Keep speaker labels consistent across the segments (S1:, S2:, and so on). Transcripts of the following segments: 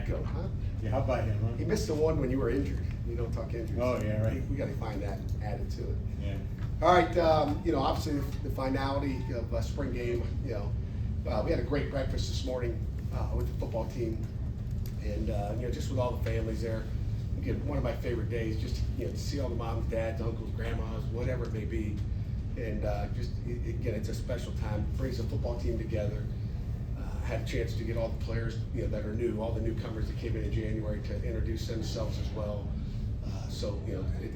S1: that go?
S2: Huh?
S1: Yeah, how about him, huh?
S2: He missed the one when you were injured. You don't talk injuries.
S1: Oh, yeah, right.
S2: We gotta find that and add it to it.
S1: Yeah.
S2: All right, obviously the finality of spring game, we had a great breakfast this morning with the football team, and just with all the families there. Again, one of my favorite days, just to see all the moms, dads, uncles, grandmas, whatever it may be, and again, it's a special time. Brings the football team together. Had a chance to get all the players that are new, all the newcomers that came in January, to introduce themselves as well. So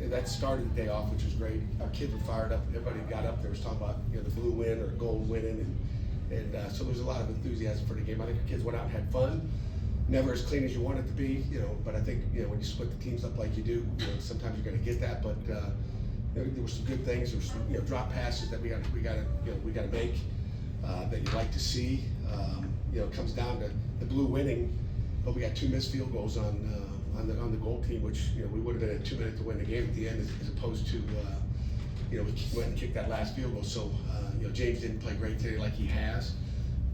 S2: that started the day off, which was great. Our kids were fired up. Everybody got up there was talking about the blue win or gold winning, and so there was a lot of enthusiasm for the game. I think the kids went out and had fun. Never as clean as you want it to be, but I think when you split the teams up like you do, sometimes you're going to get that. But there were some good things. There were some drop passes that we got to make that you'd like to see. It comes down to the blue winning, but we got 2 missed field goals on the goal team, which we would have been at 2 minutes to win the game at the end, as opposed to we went and kicked that last field goal. So James didn't play great today like he has,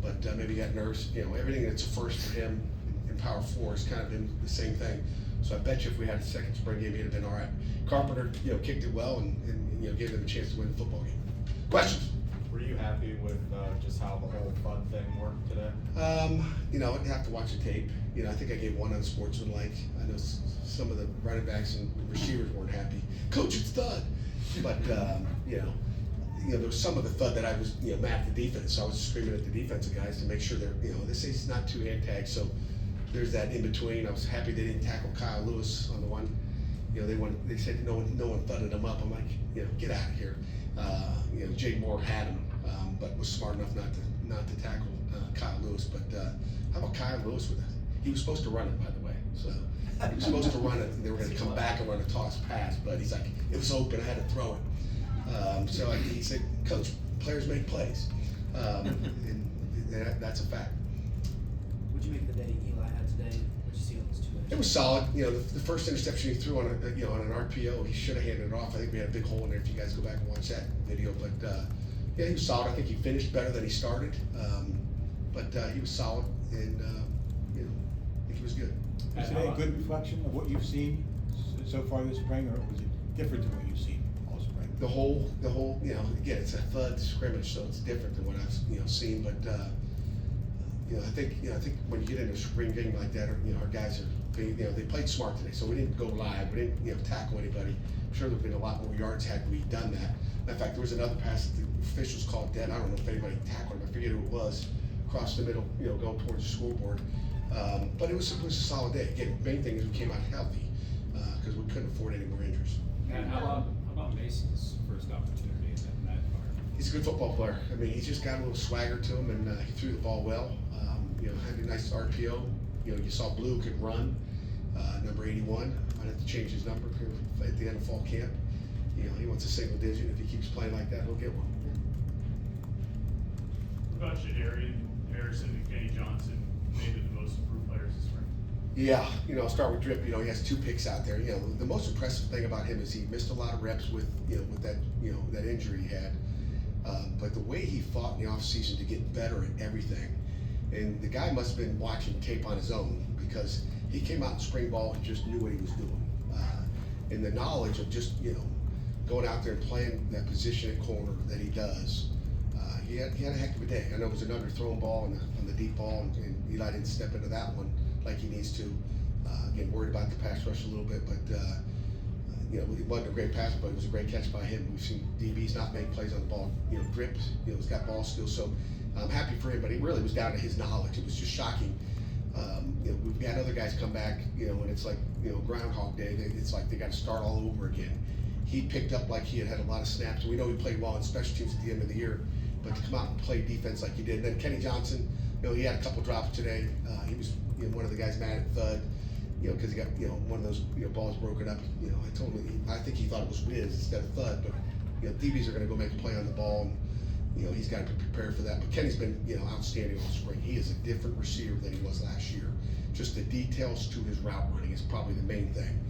S2: but maybe he got nervous. Everything that's a first for him in Power 4 has kind of been the same thing. So I bet you if we had a second spring game, he'd have been all right. Carpenter kicked it well and gave them a chance to win the football game. Questions?
S3: Were you happy with just how the whole fun thing worked today?
S2: I'd have to watch the tape. I think I gave one unsportsmanlike. I know some of the running backs and receivers weren't happy. Coach, it's thud. But there was some of the thud that I was mad at the defense. So I was screaming at the defensive guys to make sure they're they say it's not 2 hand tags. So there's that in between. I was happy they didn't tackle Kyle Lewis on the one. They said no one thudded him up. I'm like, get out of here. Jay Moore had him, but was smart enough not to tackle Kyle Lewis. But how about Kyle Lewis with that? He was supposed to run it, by the way. So he was supposed to run it, and they were going to come back and run a toss pass. But he's like, it was open. I had to throw it. So he said, Coach, players make plays, and that's a fact.
S4: What'd you make of the day Eli had today? What'd you see on those 2 minutes?
S2: It was solid. The first interception he threw on on an RPO, he should have handed it off. I think we had a big hole in there if you guys go back and watch that video. But he was solid. I think he finished better than he started. But he was solid, and I think he was good.
S1: Is it a good reflection of what you've seen so far this spring, or was it different than what you've seen all spring?
S2: The whole, again, it's a thud scrimmage, so it's different than what I've seen. But I think when you get into a spring game like that, our guys are. They played smart today, so we didn't go live. We didn't tackle anybody. I'm sure there'd been a lot more yards had we done that. In fact, there was another pass that the officials called dead. I don't know if anybody tackled him. I forget who it was. Across the middle, going towards the scoreboard. But it was a solid day. Again, the main thing is we came out healthy because we couldn't afford any more injuries.
S5: And how about Mason's first opportunity in that environment?
S2: He's a good football player. I mean, he's just got a little swagger to him, and he threw the ball well. Had a nice RPO. You saw Blue could run. Number 81. Might have to change his number at the end of fall camp. He wants a single digit. If he keeps playing like that, he'll get one.
S6: What about Shadarian Harrison and Kenny Johnson, maybe the most improved players this spring?
S2: Yeah, I'll start with Drip. He has 2 picks out there. The most impressive thing about him is he missed a lot of reps with that that injury he had. But the way he fought in the offseason to get better at everything, and the guy must have been watching tape on his own because he came out in spring ball and just knew what he was doing. And the knowledge of just going out there and playing that position at corner that he does. He had a heck of a day. I know it was an underthrown ball on the deep ball, and Eli didn't step into that one like he needs to. Again, worried about the pass rush a little bit, but it wasn't a great pass, but it was a great catch by him. We've seen DBs not make plays on the ball. Drip, he's got ball skills, so I'm happy for him. But it really was down to his knowledge. It was just shocking. We've had other guys come back, when it's like Groundhog Day. It's like they got to start all over again. He picked up like he had a lot of snaps. We know he played well on special teams at the end of the year. But to come out and play defense like he did. And then Kenny Johnson, he had a couple drops today. He was one of the guys mad at thud, because he got one of those balls broken up. I told him I think he thought it was whiz instead of thud. But DBs are going to go make a play on the ball, and he's got to be prepared for that. But Kenny's been outstanding all spring. He is a different receiver than he was last year. Just the details to his route running is probably the main thing.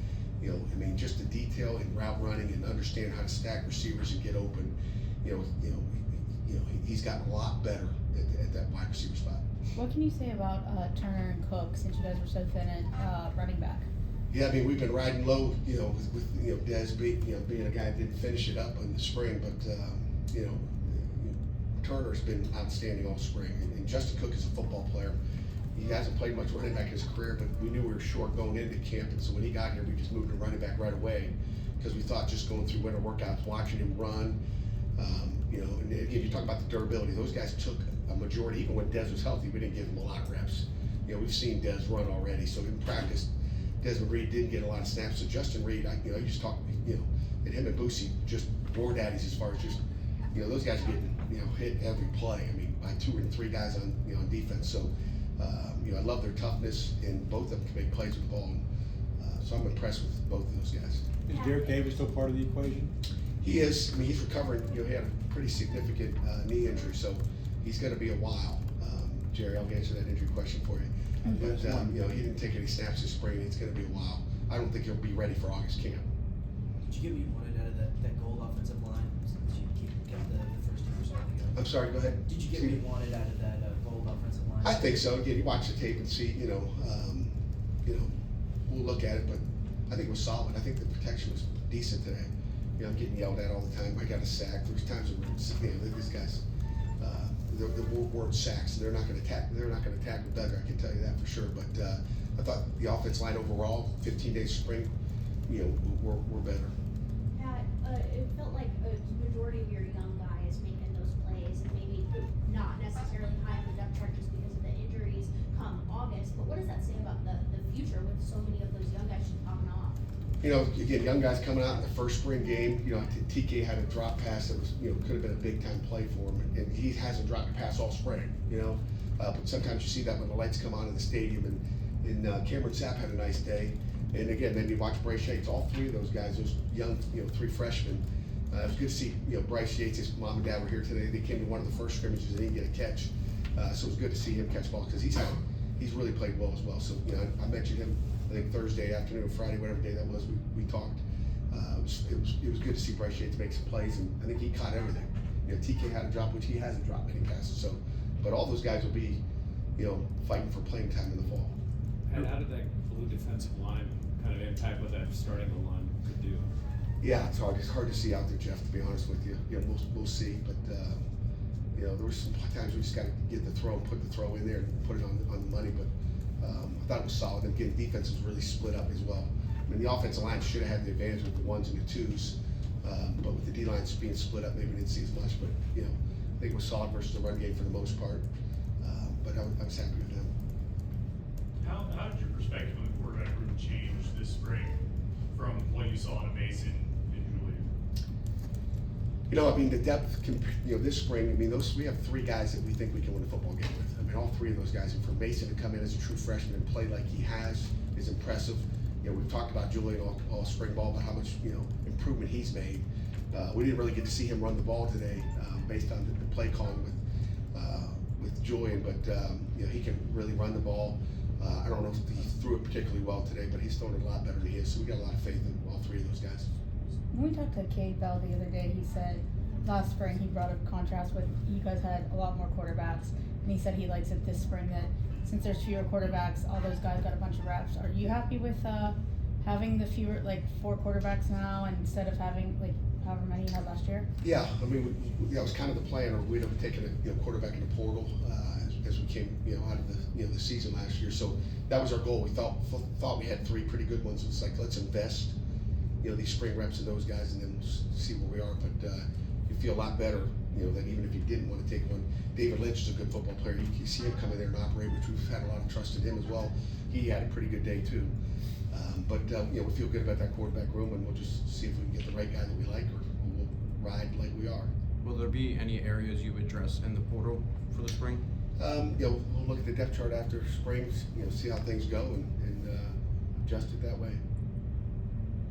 S2: Just the detail in route running and understand how to stack receivers and get open. He's gotten a lot better at that wide receiver spot.
S7: What can you say about Turner and Cook since you guys were so thin at running back?
S2: Yeah, I mean, we've been riding low, with Dez being a guy that didn't finish it up in the spring, but, Turner's been outstanding all spring, and Justin Cook is a football player. He hasn't played much running back in his career, but we knew we were short going into camp, and so when he got here, we just moved to running back right away, because we thought just going through winter workouts, watching him run, and again, you talk about the durability, those guys took a majority, even when Dez was healthy, we didn't give him a lot of reps. We've seen Dez run already, so in practice, Desmond Reed didn't get a lot of snaps, so Justin Reed, I just talk, and him and Boosie just war daddies as far as just, those guys getting, hit every play. I mean, by 2 or 3 guys on, on defense. So, I love their toughness, and both of them can make plays with the ball. So I'm impressed with both of those guys.
S1: Is Derek Davis still part of the equation?
S2: He is. I mean, he's recovering. He had a pretty significant knee injury, so he's going to be a while. Jerry, I'll answer that injury question for you. But he didn't take any snaps this spring. It's going to be a while. I don't think he'll be ready for August camp.
S4: Did you get what you wanted out of that gold offensive line? Did you get the first year or something?
S2: I'm sorry. Go ahead.
S4: Did you get what you wanted out of that gold offensive line?
S2: I think so. Again, you watch the tape and see, we'll look at it, but I think it was solid. I think the protection was decent today. I'm getting yelled at all the time. I got a sack. There's times where these guys, the word sacks. They're not going to attack. They're not going to attack with Duggar. I can tell you that for sure. But I thought the offense line overall, 15 days spring, were better.
S8: Pat, it felt like a majority of your young guys making those plays, and maybe not necessarily high on the depth chart just because of the injuries come August. But what does that say about the future with so many of those young guys just popping off?
S2: Again, young guys coming out in the first spring game. TK had a drop pass that was, could have been a big time play for him, and he hasn't dropped a pass all spring. But sometimes you see that when the lights come on in the stadium, and Cameron Sapp had a nice day. And again, then you watch Bryce Yates. All 3 of those guys, those young, 3 freshmen. It was good to see, Bryce Yates. His mom and dad were here today. They came to one of the first scrimmages and didn't get a catch. So it was good to see him catch ball because he's really played well as well. So I mentioned him. I think Thursday afternoon, Friday, whatever day that was, we talked. It was good to see Bryce Yates make some plays, and I think he caught everything. TK had a drop, which he hasn't dropped many passes. So, but all those guys will be, fighting for playing time in the fall.
S5: And how did that blue defensive line kind of impact what that starting the line could do?
S2: Yeah, it's hard. It's hard to see out there, Jeff. To be honest with you, we'll see. But there were some times we just got to get the throw and put the throw in there and put it on the money. But I thought it was solid. And again, defense was really split up as well. I mean, the offensive line should have had the advantage with the 1s and the 2s, but with the D lines being split up, maybe we didn't see as much. But I think it was solid versus the run game for the most part. But I was happy with them.
S6: How did your perspective on the quarterback room change this spring from what you saw in Mason and Julian?
S2: I mean, the depth, this spring, I mean, we have 3 guys that we think we can win a football game with. I mean, all 3 of those guys, and for Mason to come in as a true freshman and play like he has is impressive. We've talked about Julian all spring ball, about how much, improvement he's made. We didn't really get to see him run the ball today based on the play calling with Julian, but, he can really run the ball. I don't know if he threw it particularly well today, but he's thrown it a lot better than he is, so we got a lot of faith in all 3 of those guys.
S7: When we talked to Cade Bell the other day, he said last spring he brought up contrast with you guys had a lot more quarterbacks, and he said he likes it this spring that since there's fewer quarterbacks, all those guys got a bunch of reps. Are you happy with having the fewer, 4 quarterbacks now instead of having however many you had last year?
S2: Yeah, I mean, that was kind of the plan, or we'd have taken a quarterback in the portal as we came out of the season last year. So that was our goal. We thought we had 3 pretty good ones. It's like, let's invest these spring reps in those guys, and then we'll see where we are. But you feel a lot better that even if you didn't want to take one. David Lynch is a good football player. You see him come in there and operate, which we've had a lot of trust in him as well. He had a pretty good day too. But we feel good about that quarterback room, and we'll just see if we can get the right guy that we like, or we'll ride like we are.
S9: Will there be any areas you address in the portal for the spring?
S2: We'll look at the depth chart after spring, see how things go, and adjust it that way.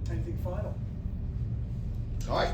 S4: Anything final?
S2: All right.